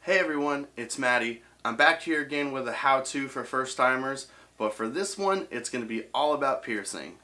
Hey everyone, it's Matty. I'm back here again with a how-to for first-timers, but for this one, it's going to be all about piercing.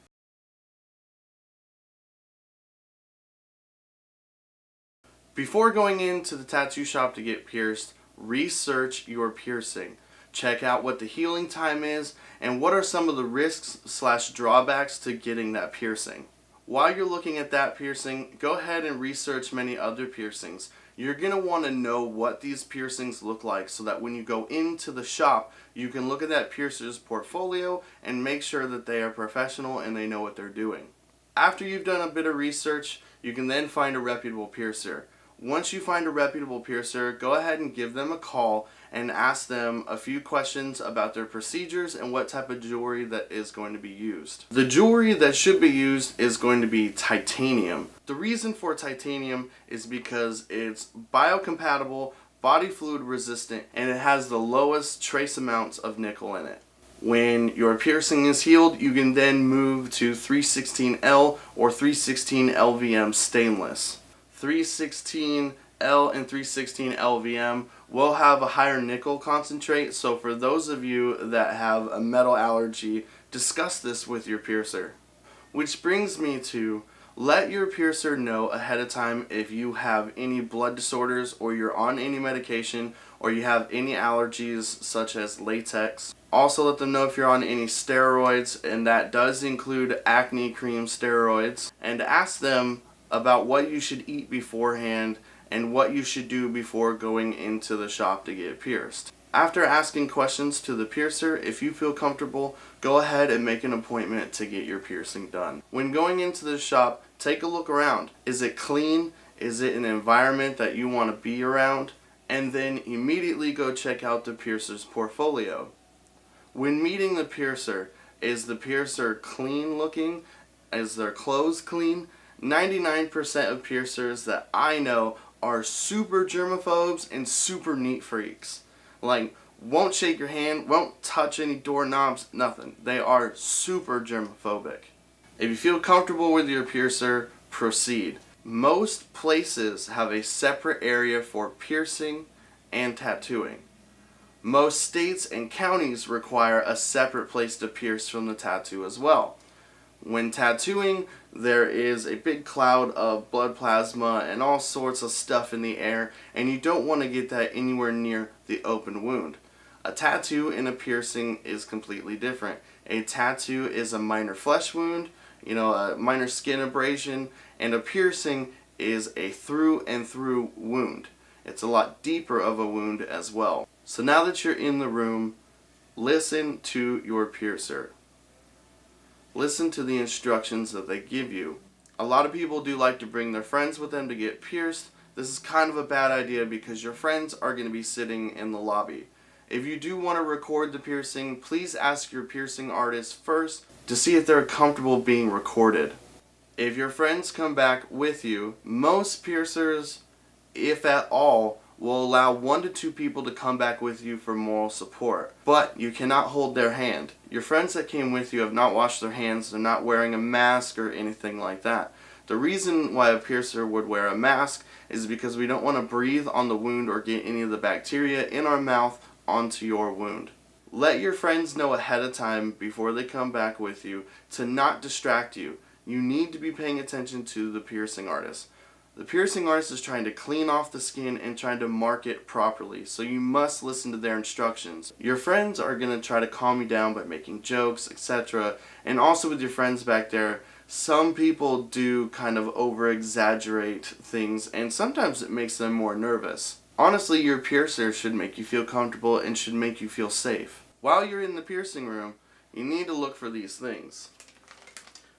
Before going into the tattoo shop to get pierced, research your piercing. Check out what the healing time is and what are some of the risks/drawbacks to getting that piercing. While you're looking at that piercing, go ahead and research many other piercings. You're going to want to know what these piercings look like so that when you go into the shop, you can look at that piercer's portfolio and make sure that they are professional and they know what they're doing. After you've done a bit of research, you can then find a reputable piercer. Once you find a reputable piercer, go ahead and give them a call and ask them a few questions about their procedures and what type of jewelry that is going to be used. The jewelry that should be used is going to be titanium. The reason for titanium is because it's biocompatible, body fluid resistant, and it has the lowest trace amounts of nickel in it. When your piercing is healed, you can then move to 316L or 316 LVM stainless. 316L and 316 LVM will have a higher nickel concentrate, so for those of you that have a metal allergy, discuss this with your piercer. Which brings me to, let your piercer know ahead of time if you have any blood disorders or you're on any medication or you have any allergies such as latex. Also let them know if you're on any steroids, and that does include acne cream steroids, and ask them about what you should eat beforehand and what you should do before going into the shop to get pierced. After asking questions to the piercer, if you feel comfortable, go ahead and make an appointment to get your piercing done. When going into the shop, take a look around. Is it clean? Is it an environment that you want to be around? And then immediately go check out the piercer's portfolio. When meeting the piercer, is the piercer clean looking? Is their clothes clean? 99% of piercers that I know are super germaphobes and super neat freaks. Like, won't shake your hand, won't touch any doorknobs, nothing. They are super germophobic. If you feel comfortable with your piercer, proceed. Most places have a separate area for piercing and tattooing. Most states and counties require a separate place to pierce from the tattoo as well. When tattooing, there is a big cloud of blood plasma and all sorts of stuff in the air, and you don't want to get that anywhere near the open wound. A tattoo and a piercing is completely different. A tattoo is a minor flesh wound, a minor skin abrasion, and a piercing is a through and through wound. It's a lot deeper of a wound as well. So now that you're in the room, listen to your piercer. Listen to the instructions that they give you. A lot of people do like to bring their friends with them to get pierced. This is kind of a bad idea because your friends are going to be sitting in the lobby. If you do want to record the piercing, please ask your piercing artist first to see if they're comfortable being recorded. If your friends come back with you, most piercers, if at all, will allow 1 to 2 people to come back with you for moral support. But you cannot hold their hand. Your friends that came with you have not washed their hands, they're not wearing a mask or anything like that. The reason why a piercer would wear a mask is because we don't want to breathe on the wound or get any of the bacteria in our mouth onto your wound. Let your friends know ahead of time before they come back with you to not distract you. You need to be paying attention to the piercing artist. The piercing artist is trying to clean off the skin and trying to mark it properly, so you must listen to their instructions. Your friends are going to try to calm you down by making jokes, etc. And also with your friends back there, some people do kind of over-exaggerate things, and sometimes it makes them more nervous. Honestly, your piercer should make you feel comfortable and should make you feel safe. While you're in the piercing room, you need to look for these things.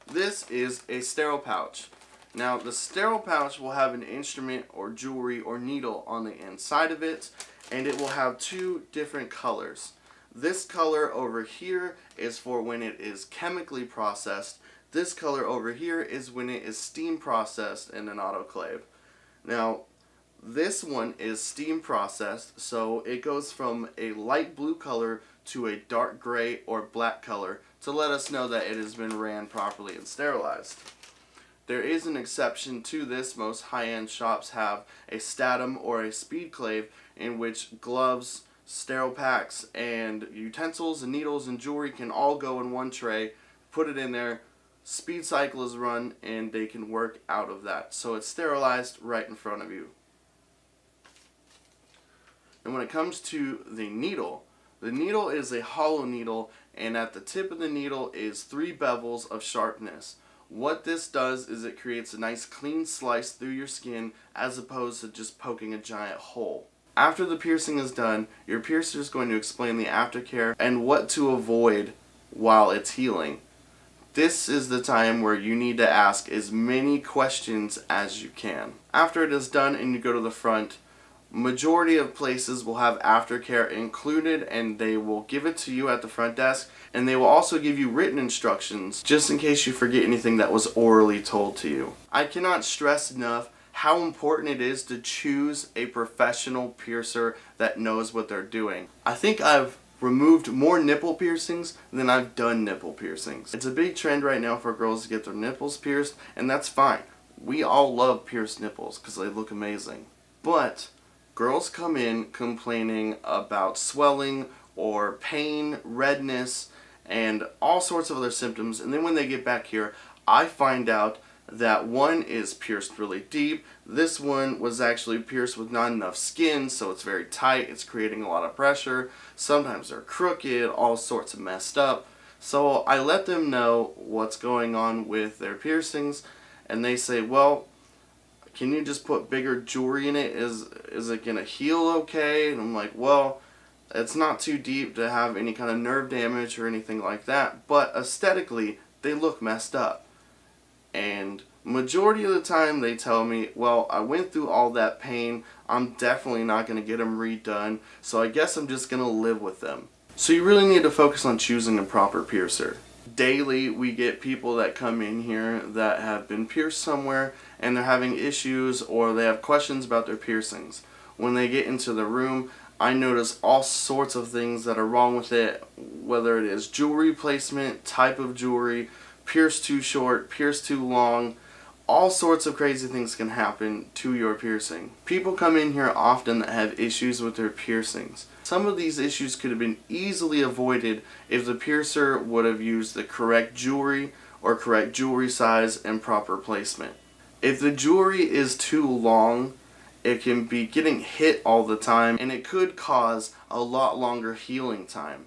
This is a sterile pouch. Now, the sterile pouch will have an instrument or jewelry or needle on the inside of it, and it will have 2 different colors. This color over here is for when it is chemically processed. This color over here is when it is steam processed in an autoclave. Now, this one is steam processed, so it goes from a light blue color to a dark gray or black color to let us know that it has been ran properly and sterilized. There is an exception to this. Most high-end shops have a Statum or a Speedclave in which gloves, sterile packs, and utensils and needles and jewelry can all go in one tray. Put it in there, speed cycle is run, and they can work out of that. So it's sterilized right in front of you. And when it comes to the needle is a hollow needle, and at the tip of the needle is 3 bevels of sharpness. What this does is it creates a nice clean slice through your skin as opposed to just poking a giant hole. After the piercing is done, your piercer is going to explain the aftercare and what to avoid while it's healing. This is the time where you need to ask as many questions as you can. After it is done and you go to the front, majority of places will have aftercare included, and they will give it to you at the front desk, and they will also give you written instructions just in case you forget anything that was orally told to you. I cannot stress enough how important it is to choose a professional piercer that knows what they're doing. I think I've removed more nipple piercings than I've done nipple piercings. It's a big trend right now for girls to get their nipples pierced, and that's fine. We all love pierced nipples because they look amazing. But girls come in complaining about swelling or pain, redness, and all sorts of other symptoms, and then when they get back here, I find out that one is pierced really deep. This one was actually pierced with not enough skin, so it's very tight, it's creating a lot of pressure. Sometimes they're crooked, all sorts of messed up. So I let them know what's going on with their piercings, and they say, well, can you just put bigger jewelry in it? Is it gonna heal okay? And I'm like, well, it's not too deep to have any kind of nerve damage or anything like that, but aesthetically, they look messed up. And majority of the time they tell me, well, I went through all that pain, I'm definitely not gonna get them redone, so I guess I'm just gonna live with them. So you really need to focus on choosing a proper piercer. Daily we get people that come in here that have been pierced somewhere and they're having issues or they have questions about their piercings. When they get into the room, I notice all sorts of things that are wrong with it, whether it is jewelry placement, type of jewelry, pierced too short, pierced too long. All sorts of crazy things can happen to your piercing. People come in here often that have issues with their piercings. Some of these issues could have been easily avoided if the piercer would have used the correct jewelry or correct jewelry size and proper placement. If the jewelry is too long, it can be getting hit all the time, and it could cause a lot longer healing time.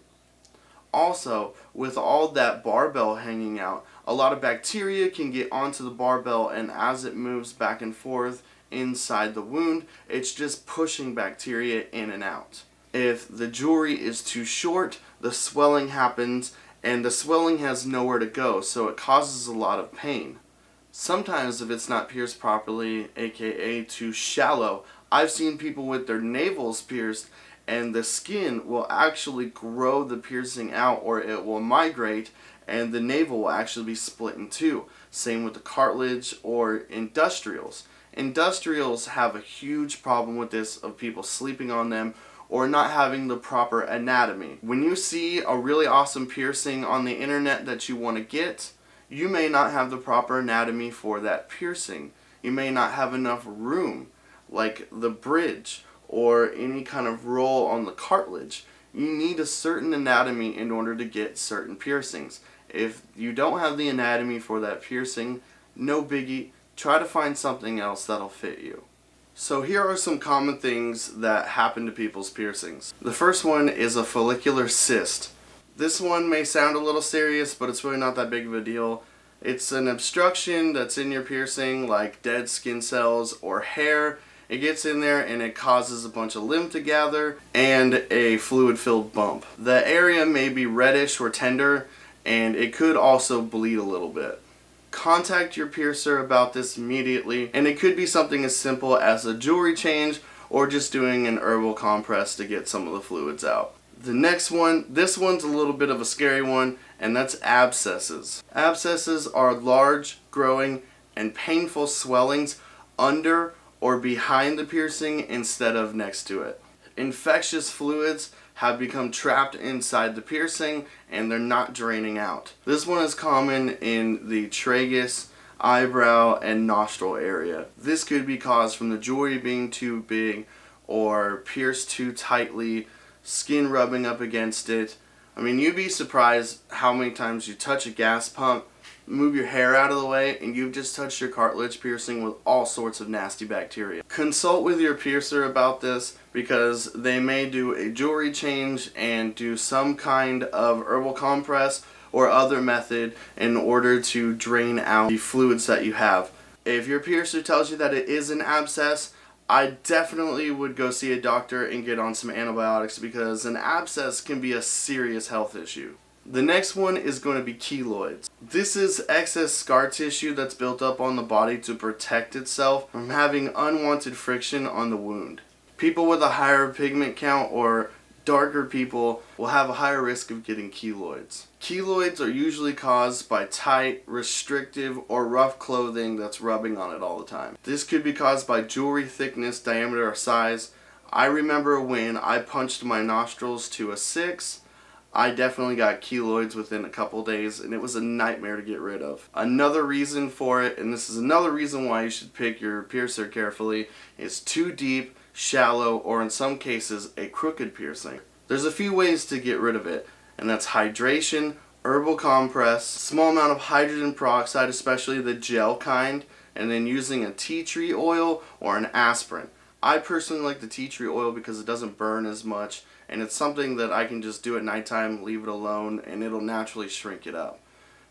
Also, with all that barbell hanging out, a lot of bacteria can get onto the barbell, and as it moves back and forth inside the wound, it's just pushing bacteria in and out. If the jewelry is too short, the swelling happens, and the swelling has nowhere to go, so it causes a lot of pain. Sometimes if it's not pierced properly, aka too shallow, I've seen people with their navels pierced and the skin will actually grow the piercing out, or it will migrate and the navel will actually be split in two. Same with the cartilage or industrials. Industrials have a huge problem with this, of people sleeping on them or not having the proper anatomy. When you see a really awesome piercing on the internet that you want to get, you may not have the proper anatomy for that piercing. You may not have enough room, like the bridge or any kind of roll on the cartilage. You need a certain anatomy in order to get certain piercings. If you don't have the anatomy for that piercing, no biggie, try to find something else that'll fit you. So here are some common things that happen to people's piercings. The first one is a follicular cyst. This one may sound a little serious, but it's really not that big of a deal. It's an obstruction that's in your piercing, like dead skin cells or hair. It gets in there and it causes a bunch of lymph to gather and a fluid-filled bump. The area may be reddish or tender, and it could also bleed a little bit. Contact your piercer about this immediately, and it could be something as simple as a jewelry change or just doing an herbal compress to get some of the fluids out. The next one, this one's a little bit of a scary one, and that's abscesses. Abscesses are large, growing, and painful swellings under or behind the piercing instead of next to it. Infectious fluids have become trapped inside the piercing and they're not draining out. This one is common in the tragus, eyebrow, and nostril area. This could be caused from the jewelry being too big or pierced too tightly, skin rubbing up against it. I mean, you'd be surprised how many times you touch a gas pump, move your hair out of the way, and you've just touched your cartilage piercing with all sorts of nasty bacteria. Consult with your piercer about this because they may do a jewelry change and do some kind of herbal compress or other method in order to drain out the fluids that you have. If your piercer tells you that it is an abscess, I definitely would go see a doctor and get on some antibiotics because an abscess can be a serious health issue. The next one is going to be keloids. This is excess scar tissue that's built up on the body to protect itself from having unwanted friction on the wound. People with a higher pigment count or darker people will have a higher risk of getting keloids. Keloids are usually caused by tight, restrictive, or rough clothing that's rubbing on it all the time. This could be caused by jewelry thickness, diameter, or size. I remember when I punched my nostrils to a 6, I definitely got keloids within a couple days, and it was a nightmare to get rid of. Another reason for it, and this is another reason why you should pick your piercer carefully, is too deep, shallow, or in some cases a crooked piercing. There's a few ways to get rid of it, and that's hydration, herbal compress, small amount of hydrogen peroxide, especially the gel kind, and then using a tea tree oil or an aspirin. I personally like the tea tree oil because it doesn't burn as much, and it's something that I can just do at nighttime, leave it alone, and it'll naturally shrink it up.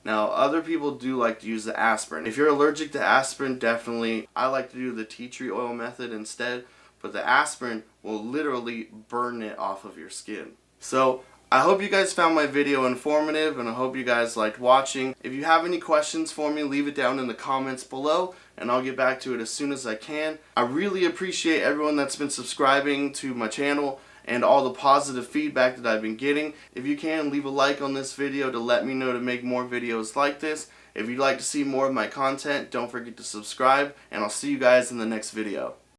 Now, other people do like to use the aspirin. If you're allergic to aspirin, definitely, I like to do the tea tree oil method instead, but the aspirin will literally burn it off of your skin. So, I hope you guys found my video informative, and I hope you guys liked watching. If you have any questions for me, leave it down in the comments below, and I'll get back to it as soon as I can. I really appreciate everyone that's been subscribing to my channel and all the positive feedback that I've been getting. If you can, leave a like on this video to let me know to make more videos like this. If you'd like to see more of my content, don't forget to subscribe, and I'll see you guys in the next video.